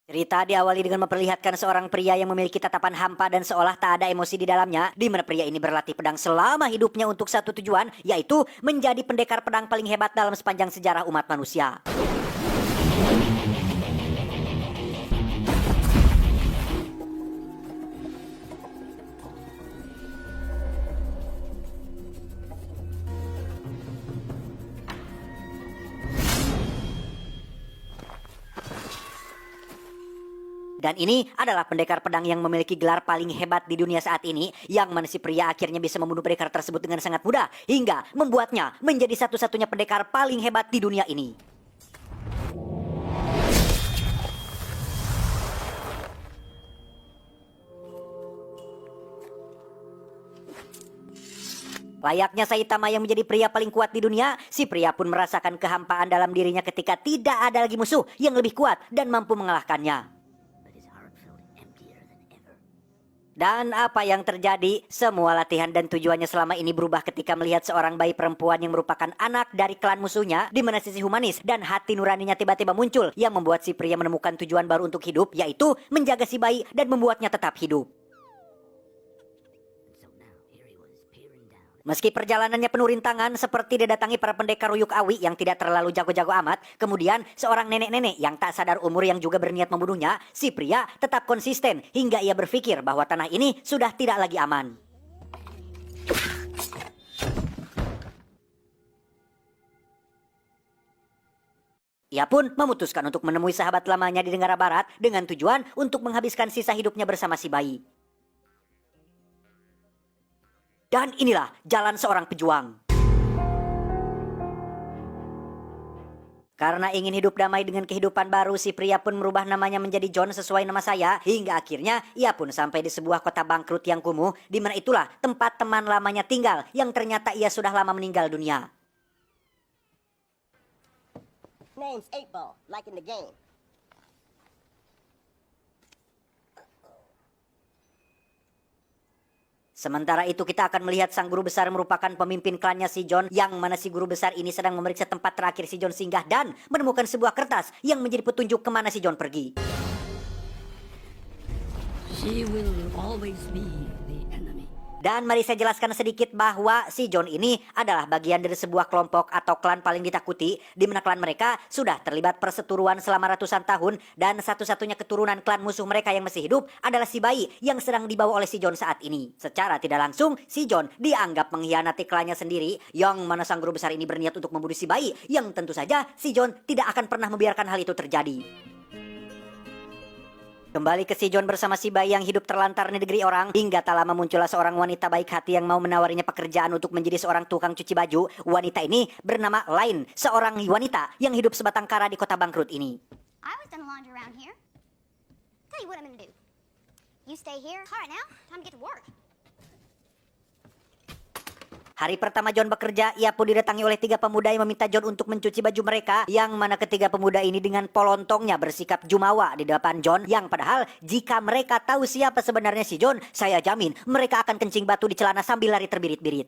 Cerita diawali dengan memperlihatkan seorang pria yang memiliki tatapan hampa dan seolah tak ada emosi di dalamnya, di mana pria ini berlatih pedang selama hidupnya untuk satu tujuan, yaitu menjadi pendekar pedang paling hebat dalam sepanjang sejarah umat manusia. Dan ini adalah pendekar pedang yang memiliki gelar paling hebat di dunia saat ini, yang mana si pria akhirnya bisa membunuh pendekar tersebut dengan sangat mudah, hingga membuatnya menjadi satu-satunya pendekar paling hebat di dunia ini. Layaknya Saitama yang menjadi pria paling kuat di dunia, si pria pun merasakan kehampaan dalam dirinya ketika tidak ada lagi musuh yang lebih kuat dan mampu mengalahkannya. Dan apa yang terjadi? Semua latihan dan tujuannya selama ini berubah ketika melihat seorang bayi perempuan yang merupakan anak dari klan musuhnya, di mana sisi humanis dan hati nuraninya tiba-tiba muncul yang membuat si pria menemukan tujuan baru untuk hidup, yaitu menjaga si bayi dan membuatnya tetap hidup. Meski perjalanannya penuh rintangan seperti didatangi para pendekar Ruyuk Awi yang tidak terlalu jago-jago amat, kemudian seorang nenek-nenek yang tak sadar umur yang juga berniat membunuhnya, si pria tetap konsisten hingga ia berpikir bahwa tanah ini sudah tidak lagi aman. Ia pun memutuskan untuk menemui sahabat lamanya di negara barat dengan tujuan untuk menghabiskan sisa hidupnya bersama si bayi. Dan inilah jalan seorang pejuang. Karena ingin hidup damai dengan kehidupan baru, si pria pun merubah namanya menjadi John sesuai nama saya. Hingga akhirnya ia pun sampai di sebuah kota bangkrut yang kumuh, di mana itulah tempat teman lamanya tinggal yang ternyata ia sudah lama meninggal dunia. Name's 8-Ball, like in the game. Sementara itu kita akan melihat sang guru besar merupakan pemimpin klannya si John, yang mana si guru besar ini sedang memeriksa tempat terakhir si John singgah dan menemukan sebuah kertas yang menjadi petunjuk kemana si John pergi. She will always be the enemy. Dan mari saya jelaskan sedikit bahwa si John ini adalah bagian dari sebuah kelompok atau klan paling ditakuti, di mana klan mereka sudah terlibat perseteruan selama ratusan tahun, dan satu-satunya keturunan klan musuh mereka yang masih hidup adalah si bayi yang sedang dibawa oleh si John saat ini. Secara tidak langsung, si John dianggap mengkhianati klannya sendiri, yang mana sang guru besar ini berniat untuk membunuh si bayi, yang tentu saja si John tidak akan pernah membiarkan hal itu terjadi. Kembali ke si John bersama si bayi yang hidup terlantar di negeri orang, hingga tak lama muncullah seorang wanita baik hati yang mau menawarinya pekerjaan untuk menjadi seorang tukang cuci baju. Wanita ini bernama Lain, seorang wanita yang hidup sebatang kara di kota bangkrut ini. I always done laundry around here. Tell you what I'm gonna do. You stay here. All right, now time to get to work. Hari pertama John bekerja, ia pun didatangi oleh 3 pemuda yang meminta John untuk mencuci baju mereka, yang mana ketiga pemuda ini dengan polontongnya bersikap jumawa di depan John, yang padahal jika mereka tahu siapa sebenarnya si John, saya jamin mereka akan kencing batu di celana sambil lari terbirit-birit.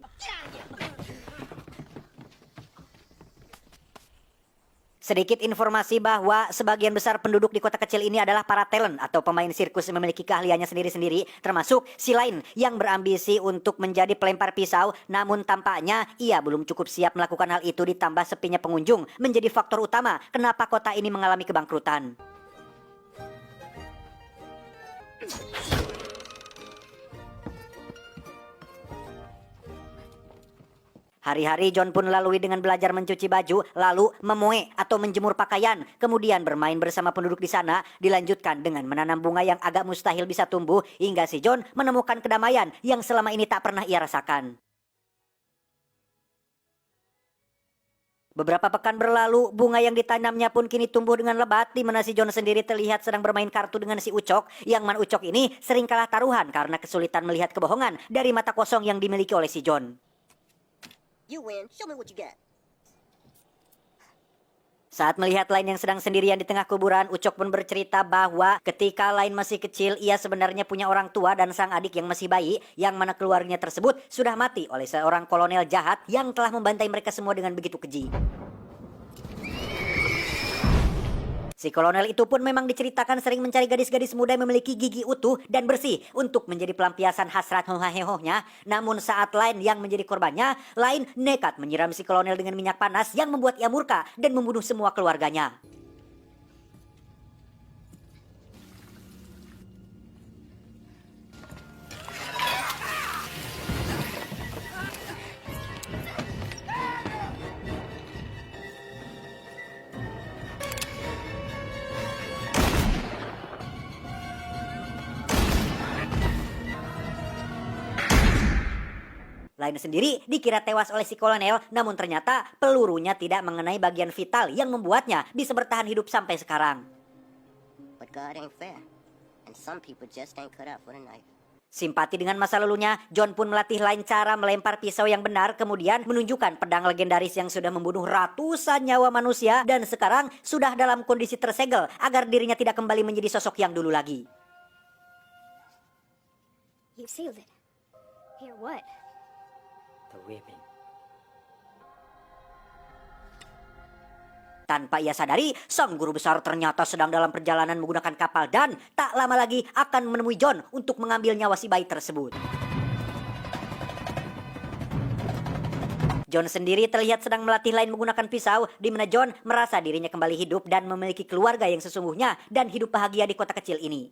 Sedikit informasi bahwa sebagian besar penduduk di kota kecil ini adalah para talent atau pemain sirkus yang memiliki keahliannya sendiri-sendiri, termasuk si Lain yang berambisi untuk menjadi pelempar pisau, namun tampaknya ia belum cukup siap melakukan hal itu, ditambah sepinya pengunjung menjadi faktor utama kenapa kota ini mengalami kebangkrutan. Hari-hari John pun lalui dengan belajar mencuci baju, lalu memoe atau menjemur pakaian, kemudian bermain bersama penduduk di sana, dilanjutkan dengan menanam bunga yang agak mustahil bisa tumbuh, hingga si John menemukan kedamaian yang selama ini tak pernah ia rasakan. Beberapa pekan berlalu, bunga yang ditanamnya pun kini tumbuh dengan lebat, di mana si John sendiri terlihat sedang bermain kartu dengan si Ucok, yang mana Ucok ini sering kalah taruhan karena kesulitan melihat kebohongan dari mata kosong yang dimiliki oleh si John. You win. Show me what you got. Saat melihat Lain yang sedang sendirian di tengah kuburan, Ucok pun bercerita bahwa ketika Lain masih kecil, ia sebenarnya punya orang tua dan sang adik yang masih bayi, yang mana keluarganya tersebut sudah mati oleh seorang kolonel jahat yang telah membantai mereka semua dengan begitu keji. Si kolonel itu pun memang diceritakan sering mencari gadis-gadis muda yang memiliki gigi utuh dan bersih untuk menjadi pelampiasan hasrat hohahehohnya. Namun saat Lain yang menjadi korbannya, Lain nekat menyiram si kolonel dengan minyak panas yang membuat ia murka dan membunuh semua keluarganya. Lain sendiri dikira tewas oleh si kolonel, namun ternyata pelurunya tidak mengenai bagian vital yang membuatnya bisa bertahan hidup sampai sekarang. But God ain't fair. And some people just ain't cut out for the knife. Simpati dengan masa lalunya, John pun melatih Lain cara melempar pisau yang benar, kemudian menunjukkan pedang legendaris yang sudah membunuh ratusan nyawa manusia dan sekarang sudah dalam kondisi tersegel agar dirinya tidak kembali menjadi sosok yang dulu lagi. You sealed it. Here, what? The whipping. Tanpa ia sadari, sang guru besar ternyata sedang dalam perjalanan menggunakan kapal dan tak lama lagi akan menemui John untuk mengambil nyawa si bayi tersebut. John sendiri terlihat sedang melatih Lain menggunakan pisau, di mana John merasa dirinya kembali hidup dan memiliki keluarga yang sesungguhnya dan hidup bahagia di kota kecil ini.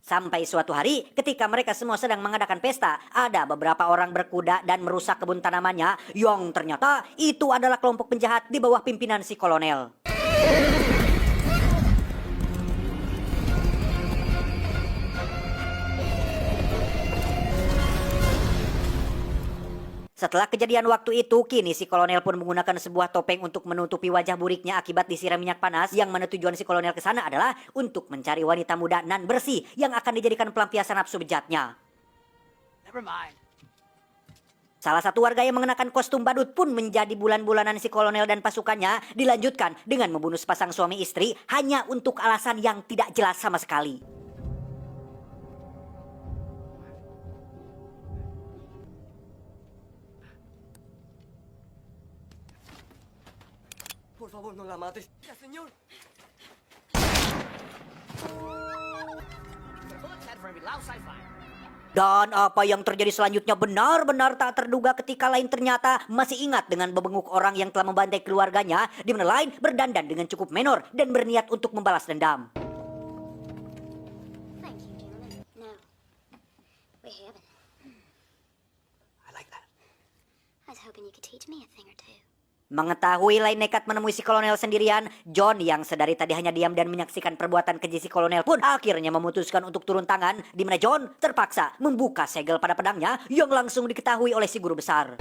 Sampai suatu hari, ketika mereka semua sedang mengadakan pesta, ada beberapa orang berkuda dan merusak kebun tanamannya, yang ternyata itu adalah kelompok penjahat di bawah pimpinan si kolonel. Setelah kejadian waktu itu, kini si kolonel pun menggunakan sebuah topeng untuk menutupi wajah buriknya akibat disiram minyak panas, yang mana tujuan si kolonel ke sana adalah untuk mencari wanita muda nan bersih yang akan dijadikan pelampiasan nafsu bejatnya. Never mind. Salah satu warga yang mengenakan kostum badut pun menjadi bulan-bulanan si kolonel dan pasukannya, dilanjutkan dengan membunuh sepasang suami istri hanya untuk alasan yang tidak jelas sama sekali. Por favor, no la mates. Ya, señor. Dan apa yang terjadi selanjutnya benar-benar tak terduga ketika Lain ternyata masih ingat dengan bebenguk orang yang telah membantai keluarganya, di mana Lain berdandan dengan cukup menor dan berniat untuk membalas dendam. Thank you, gentlemen. No. We haven't. I like that. I was hoping you could teach me a thing or two. Mengetahui Lain nekat menemui si kolonel sendirian, John yang sedari tadi hanya diam dan menyaksikan perbuatan keji si kolonel pun akhirnya memutuskan untuk turun tangan, di mana John terpaksa membuka segel pada pedangnya yang langsung diketahui oleh si guru besar.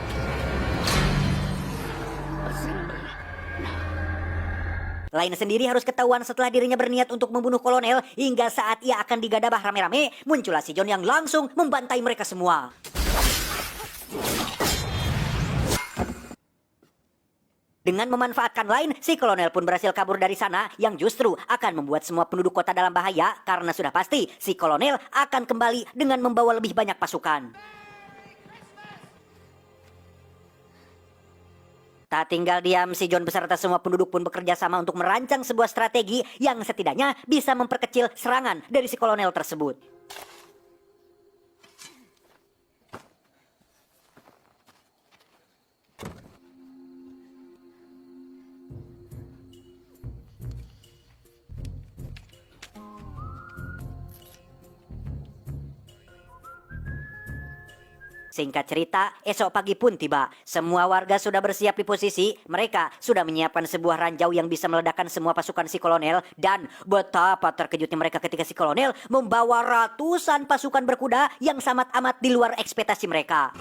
Lain sendiri harus ketahuan setelah dirinya berniat untuk membunuh kolonel, hingga saat ia akan digadabah rame-rame, muncullah si John yang langsung membantai mereka semua. Dengan memanfaatkan Lain, si kolonel pun berhasil kabur dari sana, yang justru akan membuat semua penduduk kota dalam bahaya karena sudah pasti si kolonel akan kembali dengan membawa lebih banyak pasukan. Tak tinggal diam, si John beserta semua penduduk pun bekerja sama untuk merancang sebuah strategi yang setidaknya bisa memperkecil serangan dari si kolonel tersebut. Singkat cerita, esok pagi pun tiba. Semua warga sudah bersiap di posisi. Mereka sudah menyiapkan sebuah ranjau yang bisa meledakkan semua pasukan si kolonel. Dan betapa terkejutnya mereka ketika si kolonel membawa ratusan pasukan berkuda yang sangat amat di luar ekspektasi mereka.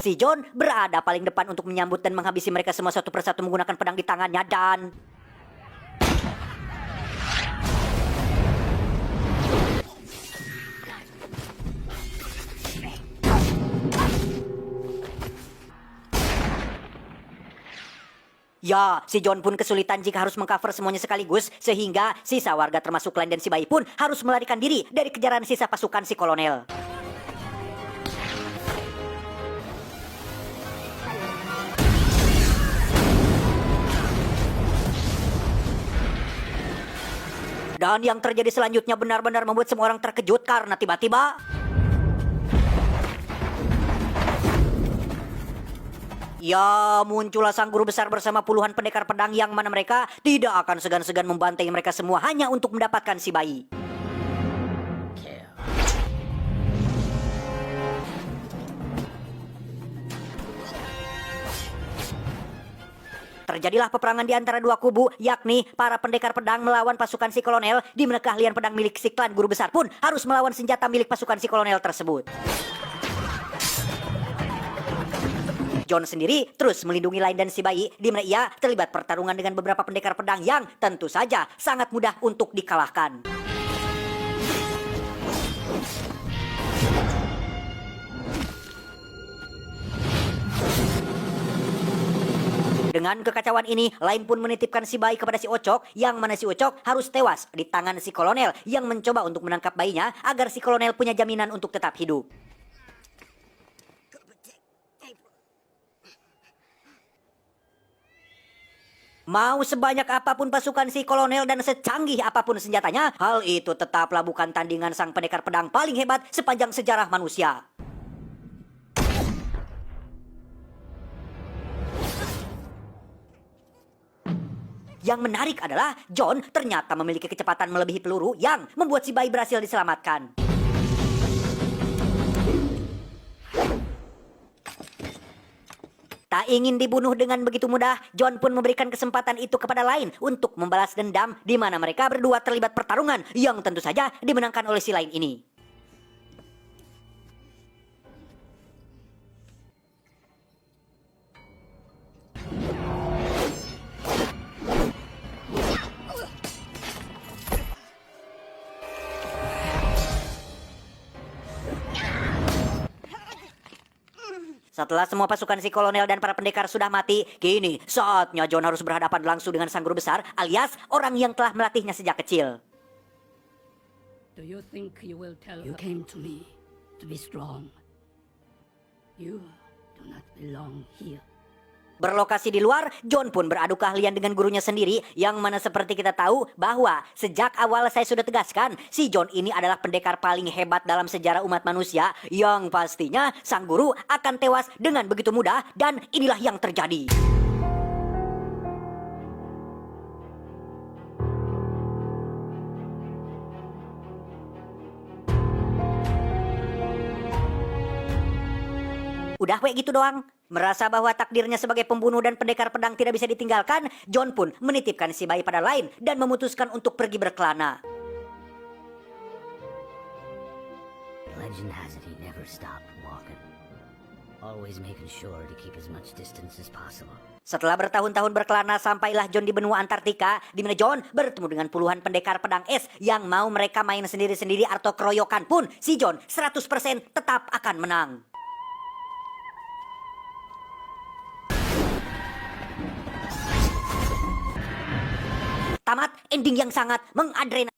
Si John berada paling depan untuk menyambut dan menghabisi mereka semua satu persatu menggunakan pedang di tangannya dan... Ya, si John pun kesulitan jika harus mengcover semuanya sekaligus, sehingga sisa warga termasuk Glenn dan si bayi pun harus melarikan diri dari kejaran sisa pasukan si kolonel. Dan yang terjadi selanjutnya benar-benar membuat semua orang terkejut karena tiba-tiba ya, muncullah sang guru besar bersama puluhan pendekar pedang yang mana mereka tidak akan segan-segan membantai mereka semua hanya untuk mendapatkan si bayi. Terjadilah peperangan di antara dua kubu, yakni para pendekar pedang melawan pasukan si kolonel, di mana keahlian pedang milik si klan guru besar pun harus melawan senjata milik pasukan si kolonel tersebut. John sendiri terus melindungi Lain dan si bayi, di mana ia terlibat pertarungan dengan beberapa pendekar pedang yang tentu saja sangat mudah untuk dikalahkan. Dengan kekacauan ini, Lain pun menitipkan si bayi kepada si Ocok, yang mana si Ocok harus tewas di tangan si kolonel yang mencoba untuk menangkap bayinya agar si kolonel punya jaminan untuk tetap hidup. Mau sebanyak apapun pasukan si kolonel dan secanggih apapun senjatanya, hal itu tetaplah bukan tandingan sang pendekar pedang paling hebat sepanjang sejarah manusia. Yang menarik adalah John ternyata memiliki kecepatan melebihi peluru yang membuat si bayi berhasil diselamatkan. Tak ingin dibunuh dengan begitu mudah, John pun memberikan kesempatan itu kepada Lain untuk membalas dendam, di mana mereka berdua terlibat pertarungan yang tentu saja dimenangkan oleh si Lain ini. Setelah semua pasukan si kolonel dan para pendekar sudah mati, kini saatnya John harus berhadapan langsung dengan sang guru besar, alias orang yang telah melatihnya sejak kecil. Do you think you will tell her? You came to me to be strong. You do not belong here. Berlokasi di luar, John pun beradu keahlian dengan gurunya sendiri, yang mana seperti kita tahu bahwa sejak awal saya sudah tegaskan, si John ini adalah pendekar paling hebat dalam sejarah umat manusia, yang pastinya sang guru akan tewas dengan begitu mudah, dan inilah yang terjadi. Udah kayak gitu doang. Merasa bahwa takdirnya sebagai pembunuh dan pendekar pedang tidak bisa ditinggalkan, John pun menitipkan si bayi pada Lain dan memutuskan untuk pergi berkelana. Legend has it he never stopped walking, always making sure to keep as much distance as possible. Setelah bertahun-tahun berkelana, sampailah John di benua Antartika, di mana John bertemu dengan puluhan pendekar pedang es yang mau mereka main sendiri-sendiri atau keroyokan pun, si John 100% tetap akan menang. Tamat ending yang sangat mengadrenalin.